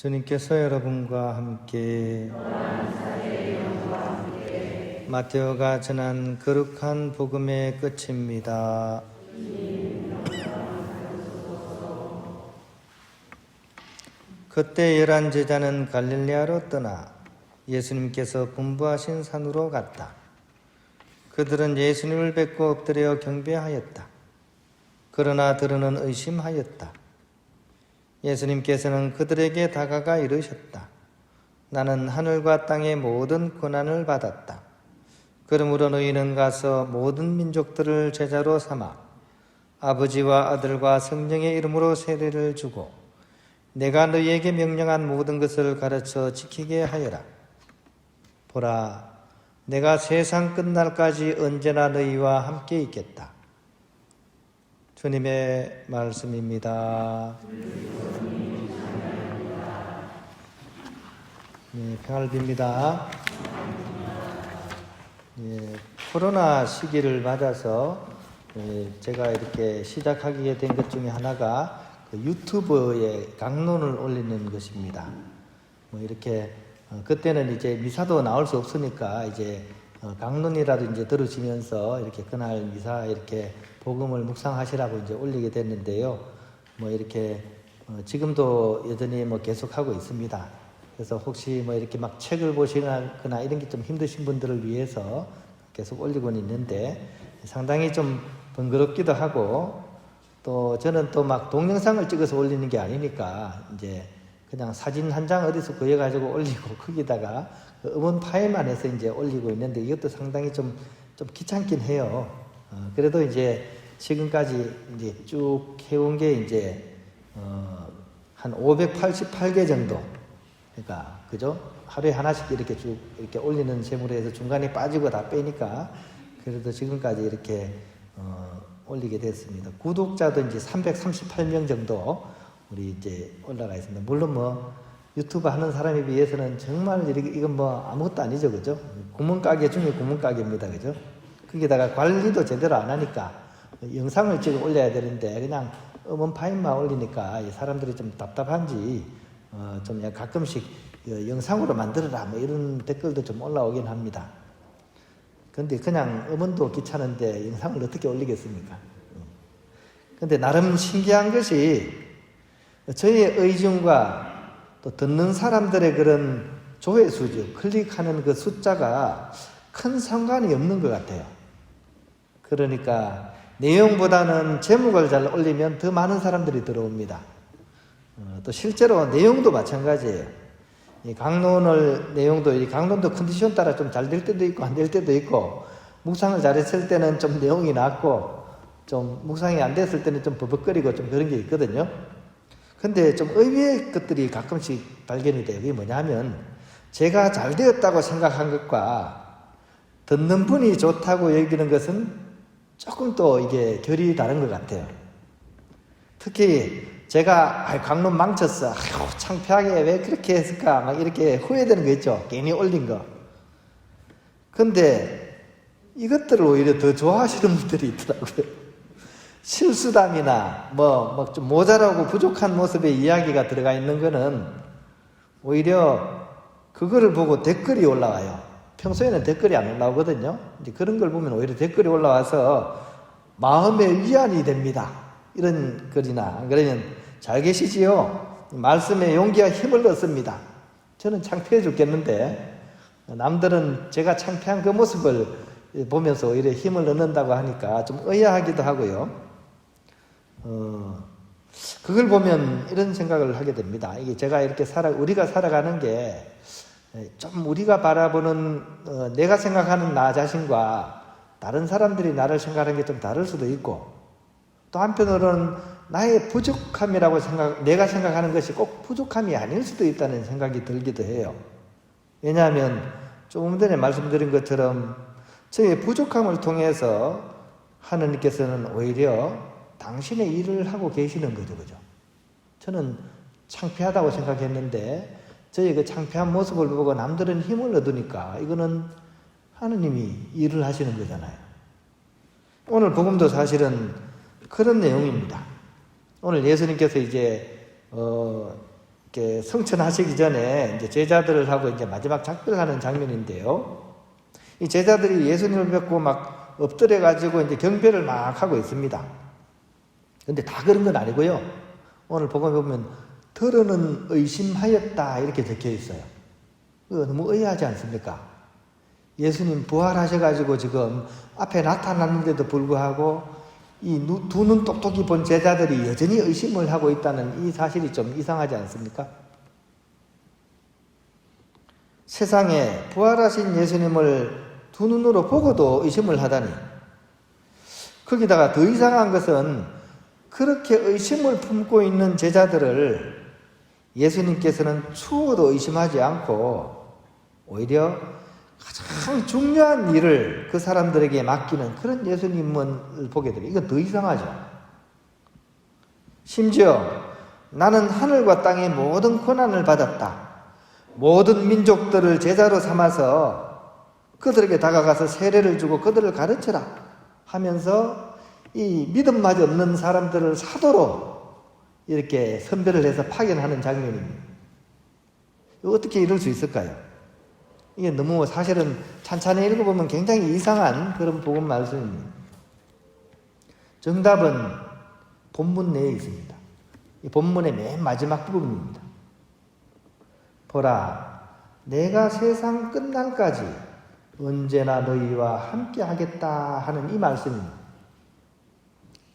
주님께서 여러분과 함께 마테오가 전한 거룩한 복음의 끝입니다. 그때 11 제자는 갈릴레아로 떠나 예수님께서 분부하신 산으로 갔다. 그들은 예수님을 뵙고 엎드려 경배하였다. 그러나 들으는 의심하였다. 예수님께서는 그들에게 다가가 이르셨다. 나는 하늘과 땅의 모든 고난을 받았다. 그러므로 너희는 가서 모든 민족들을 제자로 삼아 아버지와 아들과 성령의 이름으로 세례를 주고 내가 너희에게 명령한 모든 것을 가르쳐 지키게 하여라. 보라, 내가 세상 끝날까지 언제나 너희와 함께 있겠다. 주님의 말씀입니다. 네, 평안을 빕니다. 코로나 시기를 맞아서 제가 이렇게 시작하게 된 것 중에 하나가 유튜브에 강론을 올리는 것입니다. 이렇게 그때는 이제 미사도 나올 수 없으니까 이제 강론이라도 이제 들으시면서 이렇게 그날 미사 이렇게 복음을 묵상하시라고 이제 올리게 됐는데요. 이렇게 지금도 여전히 계속하고 있습니다. 그래서 혹시 이렇게 막 책을 보시거나 이런 게 좀 힘드신 분들을 위해서 계속 올리고는 있는데 상당히 좀 번거롭기도 하고 또 저는 또 막 동영상을 찍어서 올리는 게 아니니까 이제 그냥 사진 한 장 어디서 구해가지고 올리고 거기다가 음원 파일만 해서 이제 올리고 있는데 이것도 상당히 좀 귀찮긴 해요. 그래도 이제 지금까지 이제 쭉 해온 게 이제 한 588개 정도. 그러니까 그죠? 하루에 하나씩 이렇게 쭉 이렇게 올리는 셈으로 해서 중간에 빠지고 다 빼니까 그래도 지금까지 이렇게 올리게 됐습니다. 구독자도 이제 338명 정도 우리 이제 올라가 있습니다. 물론 유튜브 하는 사람에 비해서는 정말 이건 아무것도 아니죠, 그죠? 구멍가게 중에 구멍가게입니다, 그죠? 거기다가 관리도 제대로 안 하니까 영상을 찍어 올려야 되는데 그냥 음원 파일만 올리니까 사람들이 좀 답답한지 좀 가끔씩 영상으로 만들어라 이런 댓글도 좀 올라오긴 합니다. 근데 그냥 음원도 귀찮은데 영상을 어떻게 올리겠습니까? 근데 나름 신기한 것이 저희의 의중과 또 듣는 사람들의 그런 조회수죠. 클릭하는 그 숫자가 큰 상관이 없는 것 같아요. 그러니까 내용보다는 제목을 잘 올리면 더 많은 사람들이 들어옵니다. 또 실제로 내용도 마찬가지예요. 이 강론을 내용도 이 강론도 컨디션 따라 좀 잘 될 때도 있고 안 될 때도 있고 묵상을 잘했을 때는 좀 내용이 낮고 좀 묵상이 안 됐을 때는 좀 버벅거리고 좀 그런 게 있거든요. 근데 좀 의외의 것들이 가끔씩 발견이 돼요. 그게 뭐냐면 제가 잘 되었다고 생각한 것과 듣는 분이 좋다고 여기는 것은 조금 또 이게 결이 다른 것 같아요. 특히 제가 강론 망쳤어. 창피하게 왜 그렇게 했을까? 막 이렇게 후회되는 거 있죠. 괜히 올린 거. 근데 이것들을 오히려 더 좋아하시는 분들이 있더라고요. 실수담이나 좀 모자라고 부족한 모습의 이야기가 들어가 있는 거는 오히려 그거를 보고 댓글이 올라와요. 평소에는 댓글이 안 올라오거든요. 이제 그런 걸 보면 오히려 댓글이 올라와서 마음의 위안이 됩니다. 이런 글이나 안 그러면 잘 계시지요? 말씀에 용기와 힘을 얻습니다. 저는 창피해 죽겠는데 남들은 제가 창피한 그 모습을 보면서 오히려 힘을 얻는다고 하니까 좀 의아하기도 하고요. 그걸 보면 이런 생각을 하게 됩니다. 이게 제가 이렇게 우리가 살아가는 게 좀 우리가 바라보는 내가 생각하는 나 자신과 다른 사람들이 나를 생각하는 게 좀 다를 수도 있고 또 한편으로는 나의 부족함이라고 내가 생각하는 것이 꼭 부족함이 아닐 수도 있다는 생각이 들기도 해요. 왜냐하면 조금 전에 말씀드린 것처럼 저의 부족함을 통해서 하느님께서는 오히려 당신의 일을 하고 계시는 거죠, 그죠? 저는 창피하다고 생각했는데 저의 그 창피한 모습을 보고 남들은 힘을 얻으니까 이거는 하느님이 일을 하시는 거잖아요. 오늘 복음도 사실은 그런 내용입니다. 오늘 예수님께서 이제 이렇게 성천하시기 전에 이제 제자들하고 이제 마지막 작별하는 장면인데요. 이 제자들이 예수님을 뵙고 막 엎드려 가지고 이제 경배를 막 하고 있습니다. 근데 다 그런 건 아니고요. 오늘 복음에 보면 더러는 의심하였다 이렇게 적혀 있어요. 너무 의아하지 않습니까? 예수님 부활하셔가지고 지금 앞에 나타났는데도 불구하고 이 두 눈 똑똑히 본 제자들이 여전히 의심을 하고 있다는 이 사실이 좀 이상하지 않습니까? 세상에 부활하신 예수님을 두 눈으로 보고도 의심을 하다니, 거기다가 더 이상한 것은 그렇게 의심을 품고 있는 제자들을 예수님께서는 추워도 의심하지 않고 오히려 가장 중요한 일을 그 사람들에게 맡기는 그런 예수님을 보게 됩니다. 이건 더 이상하죠. 심지어 나는 하늘과 땅의 모든 권한을 받았다. 모든 민족들을 제자로 삼아서 그들에게 다가가서 세례를 주고 그들을 가르쳐라 하면서 이 믿음마저 없는 사람들을 사도로 이렇게 선별을 해서 파견하는 장면입니다. 어떻게 이럴 수 있을까요? 이게 너무 사실은 찬찬히 읽어보면 굉장히 이상한 그런 복음 말씀입니다. 정답은 본문 내에 있습니다. 이 본문의 맨 마지막 부분입니다. 보라, 내가 세상 끝날까지 언제나 너희와 함께 하겠다 하는 이 말씀입니다.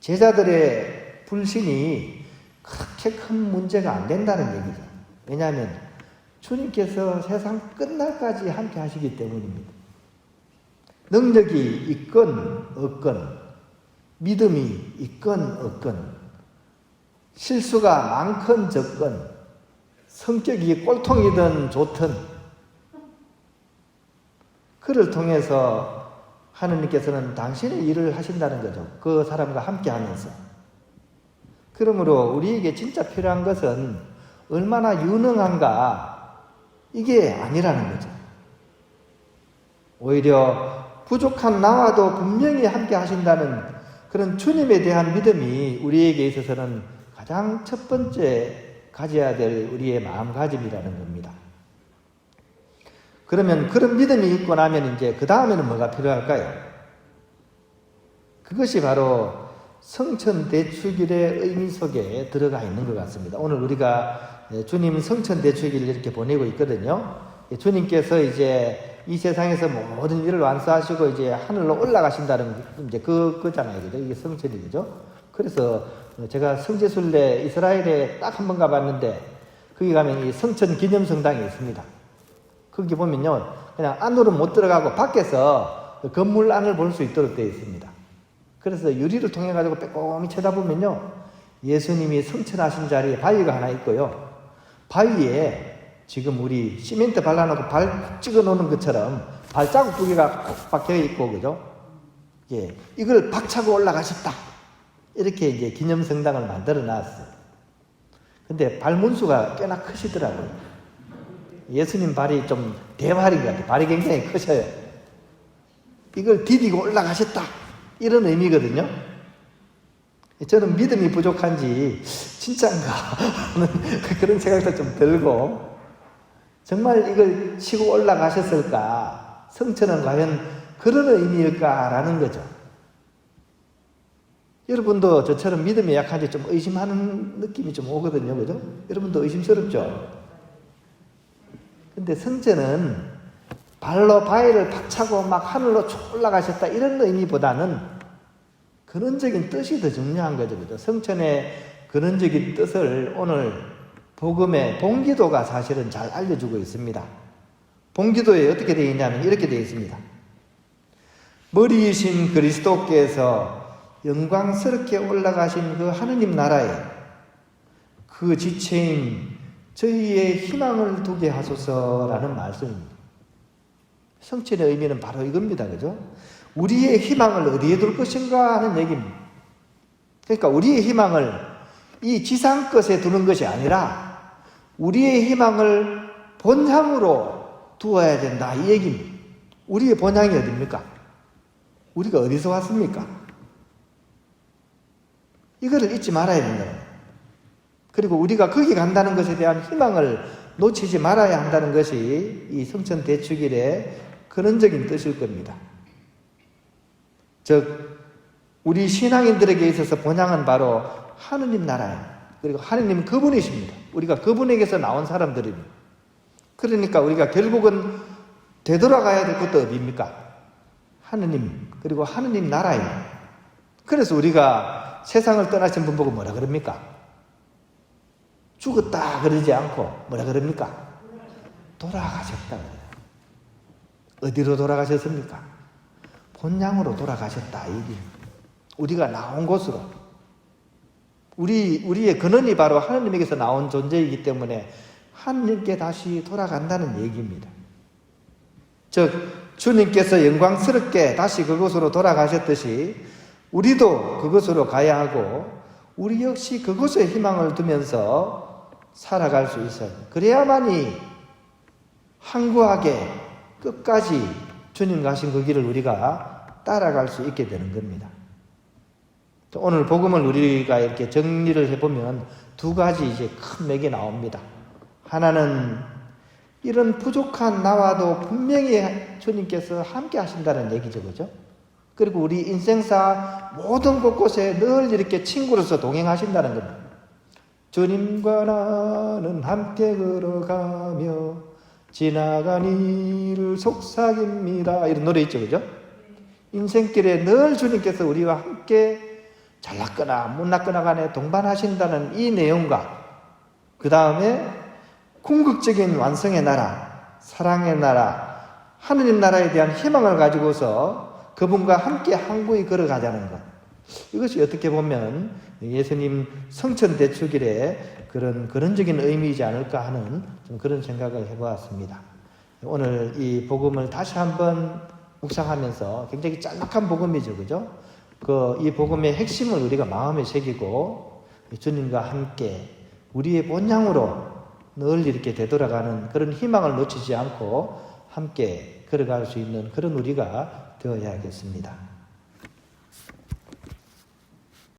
제자들의 불신이 그렇게 큰 문제가 안 된다는 얘기죠. 왜냐하면 주님께서 세상 끝날까지 함께 하시기 때문입니다. 능력이 있건 없건, 믿음이 있건 없건, 실수가 많건 적건, 성격이 꼴통이든 좋든, 그를 통해서 하느님께서는 당신의 일을 하신다는 거죠. 그 사람과 함께 하면서. 그러므로 우리에게 진짜 필요한 것은 얼마나 유능한가, 이게 아니라는 거죠. 오히려 부족한 나와도 분명히 함께 하신다는 그런 주님에 대한 믿음이 우리에게 있어서는 가장 첫 번째 가져야 될 우리의 마음가짐이라는 겁니다. 그러면 그런 믿음이 있고 나면 이제 그 다음에는 뭐가 필요할까요? 그것이 바로 성천대축일의 의미 속에 들어가 있는 것 같습니다. 오늘 우리가 주님 성천대축일을 이렇게 보내고 있거든요. 주님께서 이제 이 세상에서 모든 일을 완수하시고 이제 하늘로 올라가신다는 이제 그거잖아요. 그죠? 이게 성천이 그죠? 그래서 제가 성지순례 이스라엘에 딱 한 번 가봤는데 거기 가면 이 성천 기념성당이 있습니다. 거기 보면요, 그냥 안으로 못 들어가고 밖에서 건물 안을 볼 수 있도록 되어 있습니다. 그래서 유리를 통해 가지고 빼꼼히 쳐다보면요, 예수님이 성천하신 자리에 바위가 하나 있고요, 바위에 지금 우리 시멘트 발라놓고 발 찍어 놓는 것처럼 발자국 두 개가 꼭 박혀 있고, 그죠? 예, 이걸 박차고 올라가셨다. 이렇게 이제 기념성당을 만들어 놨어요. 근데 발문수가 꽤나 크시더라고요. 예수님 발이 좀 대발인 것 같아요. 발이 굉장히 크셔요. 이걸 디디고 올라가셨다, 이런 의미거든요. 저는 믿음이 부족한지 진짜인가 하는 그런 생각도 좀 들고, 정말 이걸 치고 올라가셨을까, 성천은 과연 그런 의미일까라는 거죠. 여러분도 저처럼 믿음이 약한지 좀 의심하는 느낌이 좀 오거든요. 그죠? 여러분도 의심스럽죠? 근데 성천은 발로 바위를 박차고 막 하늘로 쭉 올라가셨다, 이런 의미보다는 근원적인 뜻이 더 중요한 거죠. 그죠? 성천의 근원적인 뜻을 오늘 복음의 본기도가 사실은 잘 알려주고 있습니다. 본기도에 어떻게 되어 있냐면 이렇게 되어 있습니다. 머리이신 그리스도께서 영광스럽게 올라가신 그 하느님 나라에 그 지체인 저희의 희망을 두게 하소서라는 말씀입니다. 성천의 의미는 바로 이겁니다. 그죠? 우리의 희망을 어디에 둘 것인가 하는 얘기입니다. 그러니까 우리의 희망을 이 지상 것에 두는 것이 아니라 우리의 희망을 본향으로 두어야 된다, 이 얘기입니다. 우리의 본향이 어디입니까? 우리가 어디서 왔습니까? 이거를 잊지 말아야 된다. 그리고 우리가 거기 간다는 것에 대한 희망을 놓치지 말아야 한다는 것이 이 성천 대축일의 근원적인 뜻일 겁니다. 즉 우리 신앙인들에게 있어서 본향은 바로 하느님 나라예요. 그리고 하느님 그분이십니다. 우리가 그분에게서 나온 사람들입니다. 그러니까 우리가 결국은 되돌아가야 될 것도 어디입니까? 하느님, 그리고 하느님 나라예요. 그래서 우리가 세상을 떠나신 분 보고 뭐라 그럽니까? 죽었다 그러지 않고 뭐라 그럽니까? 돌아가셨다. 어디로 돌아가셨습니까? 본향으로 돌아가셨다. 이게 우리가 나온 곳으로. 우리의 근원이 바로 하느님에게서 나온 존재이기 때문에 하느님께 다시 돌아간다는 얘기입니다. 즉 주님께서 영광스럽게 다시 그곳으로 돌아가셨듯이 우리도 그곳으로 가야 하고 우리 역시 그곳에 희망을 두면서 살아갈 수 있어요. 그래야만이 항구하게 끝까지 주님 가신 그 길을 우리가 따라갈 수 있게 되는 겁니다. 오늘 복음을 우리가 이렇게 정리를 해보면 두 가지 이제 큰 맥이 나옵니다. 하나는 이런 부족한 나와도 분명히 주님께서 함께 하신다는 얘기죠, 그죠? 그리고 우리 인생사 모든 곳곳에 늘 이렇게 친구로서 동행하신다는 겁니다. 주님과 나는 함께 걸어가며 지나간 이를 속삭입니다. 이런 노래 있죠, 그죠? 인생길에 늘 주님께서 우리와 함께 잘났거나 못났거나 간에 동반하신다는 이 내용과 그 다음에 궁극적인 완성의 나라, 사랑의 나라, 하느님 나라에 대한 희망을 가지고서 그분과 함께 항구히 걸어가자는 것. 이것이 어떻게 보면 예수님 성천 대축일의 그런 근원적인 의미이지 않을까 하는 좀 그런 생각을 해보았습니다. 오늘 이 복음을 다시 한번 묵상하면서 굉장히 짤막한 복음이죠, 그죠? 이 복음의 핵심을 우리가 마음에 새기고 주님과 함께 우리의 본향으로 늘 이렇게 되돌아가는 그런 희망을 놓치지 않고 함께 걸어갈 수 있는 그런 우리가 되어야겠습니다.